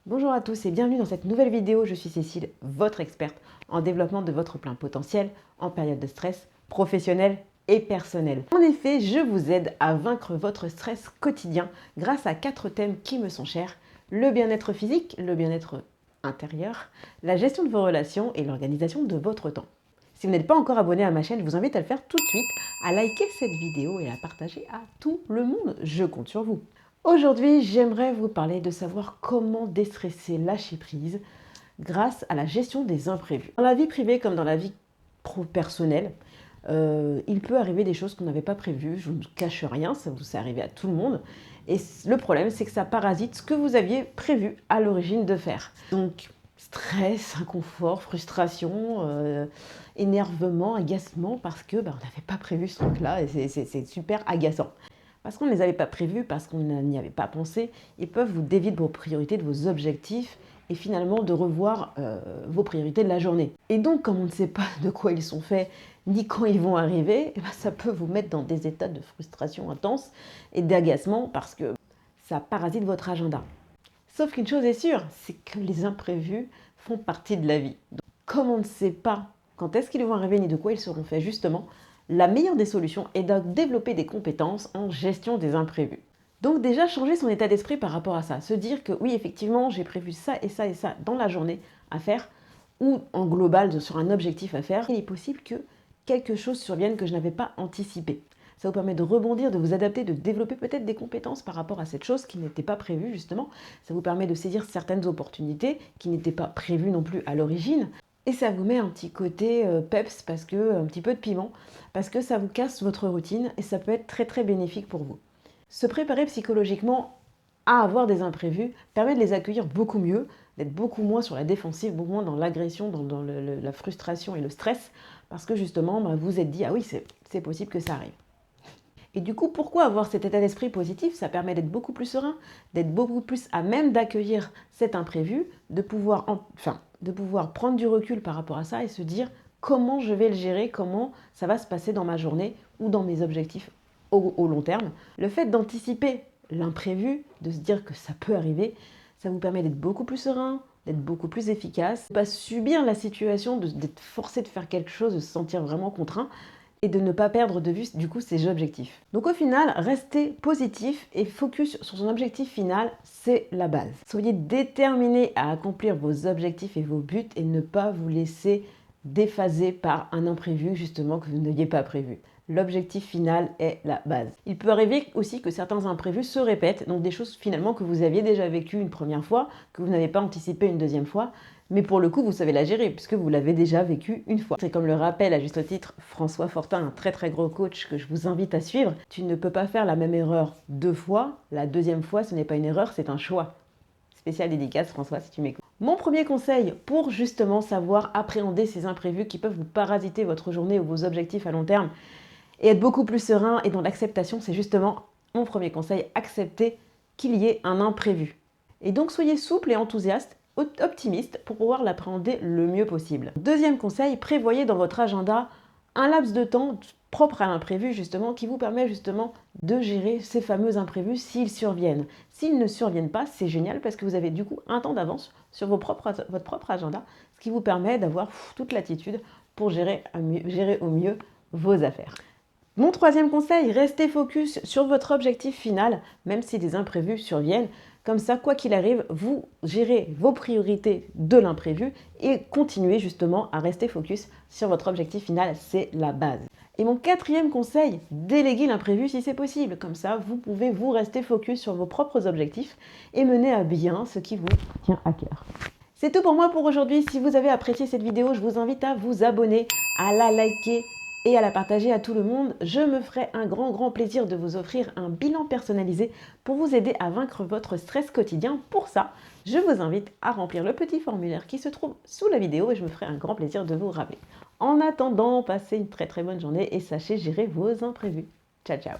Bonjour à tous et bienvenue dans cette nouvelle vidéo. Je suis Cécile, votre experte en développement de votre plein potentiel en période de stress professionnel et personnel. En effet, je vous aide à vaincre votre stress quotidien grâce à 4 thèmes qui me sont chers: le bien-être physique, le bien-être intérieur, la gestion de vos relations et l'organisation de votre temps. Si vous n'êtes pas encore abonné à ma chaîne, je vous invite à le faire tout de suite, à liker cette vidéo et à la partager à tout le monde. Je compte sur vous. Aujourd'hui, j'aimerais vous parler de savoir comment déstresser, lâcher prise grâce à la gestion des imprévus. Dans la vie privée comme dans la vie personnelle, il peut arriver des choses qu'on n'avait pas prévues. Je ne vous cache rien, ça arrivé à tout le monde. Et le problème, c'est que ça parasite ce que vous aviez prévu à l'origine de faire. Donc, stress, inconfort, frustration, énervement, agacement, parce que on n'avait pas prévu ce truc-là et c'est super agaçant. Parce qu'on ne les avait pas prévus, parce qu'on n'y avait pas pensé, ils peuvent vous dévier de vos priorités, de vos objectifs, et finalement de revoir vos priorités de la journée. Et donc, comme on ne sait pas de quoi ils sont faits, ni quand ils vont arriver, ça peut vous mettre dans des états de frustration intense et d'agacement, parce que ça parasite votre agenda. Sauf qu'une chose est sûre, c'est que les imprévus font partie de la vie. Donc, comme on ne sait pas quand est-ce qu'ils vont arriver, ni de quoi ils seront faits justement, la meilleure des solutions est de développer des compétences en gestion des imprévus. Donc déjà, changer son état d'esprit par rapport à ça. Se dire que oui, effectivement, j'ai prévu ça et ça et ça dans la journée à faire, ou en global sur un objectif à faire. Il est possible que quelque chose survienne que je n'avais pas anticipé. Ça vous permet de rebondir, de vous adapter, de développer peut-être des compétences par rapport à cette chose qui n'était pas prévue justement. Ça vous permet de saisir certaines opportunités qui n'étaient pas prévues non plus à l'origine. Et ça vous met un petit côté peps, parce que, un petit peu de piment, parce que ça vous casse votre routine et ça peut être très très bénéfique pour vous. Se préparer psychologiquement à avoir des imprévus permet de les accueillir beaucoup mieux, d'être beaucoup moins sur la défensive, beaucoup moins dans l'agression, dans la frustration et le stress, parce que justement vous vous êtes dit ah oui, c'est possible que ça arrive. Et du coup, pourquoi avoir cet état d'esprit positif? Ça permet d'être beaucoup plus serein, d'être beaucoup plus à même d'accueillir cet imprévu, de pouvoir prendre du recul par rapport à ça et se dire comment je vais le gérer, comment ça va se passer dans ma journée ou dans mes objectifs au long terme. Le fait d'anticiper l'imprévu, de se dire que ça peut arriver, ça vous permet d'être beaucoup plus serein, d'être beaucoup plus efficace, de ne pas subir la situation, d'être forcé de faire quelque chose, de se sentir vraiment contraint, et de ne pas perdre de vue du coup ses objectifs. Donc au final, rester positif et focus sur son objectif final, c'est la base. Soyez déterminé à accomplir vos objectifs et vos buts et ne pas vous laisser déphaser par un imprévu justement que vous n'aviez pas prévu. L'objectif final est la base. Il peut arriver aussi que certains imprévus se répètent, donc des choses finalement que vous aviez déjà vécues une première fois, que vous n'avez pas anticipé une deuxième fois, mais pour le coup, vous savez la gérer puisque vous l'avez déjà vécu une fois. C'est comme le rappelle à juste titre François Fortin, un très très gros coach que je vous invite à suivre. Tu ne peux pas faire la même erreur 2 fois. La deuxième fois, ce n'est pas une erreur, c'est un choix. Spécial dédicace François si tu m'écoutes. Mon premier conseil pour justement savoir appréhender ces imprévus qui peuvent vous parasiter votre journée ou vos objectifs à long terme et être beaucoup plus serein et dans l'acceptation, c'est justement mon premier conseil: accepter qu'il y ait un imprévu. Et donc soyez souple et enthousiaste, optimiste pour pouvoir l'appréhender le mieux possible. Deuxième conseil, prévoyez dans votre agenda un laps de temps propre à l'imprévu justement qui vous permet justement de gérer ces fameux imprévus s'ils surviennent. S'ils ne surviennent pas, c'est génial parce que vous avez du coup un temps d'avance sur votre propre agenda, ce qui vous permet d'avoir toute l'attitude pour gérer au mieux vos affaires. Mon troisième conseil, restez focus sur votre objectif final, même si des imprévus surviennent. Comme ça, quoi qu'il arrive, vous gérez vos priorités de l'imprévu et continuez justement à rester focus sur votre objectif final, c'est la base. Et mon quatrième conseil, déléguez l'imprévu si c'est possible. Comme ça, vous pouvez vous rester focus sur vos propres objectifs et mener à bien ce qui vous tient à cœur. C'est tout pour moi pour aujourd'hui. Si vous avez apprécié cette vidéo, je vous invite à vous abonner, à la liker et à la partager à tout le monde. Je me ferai un grand plaisir de vous offrir un bilan personnalisé pour vous aider à vaincre votre stress quotidien. Pour ça, je vous invite à remplir le petit formulaire qui se trouve sous la vidéo et je me ferai un grand plaisir de vous rappeler. En attendant, passez une très bonne journée et sachez gérer vos imprévus. Ciao ciao.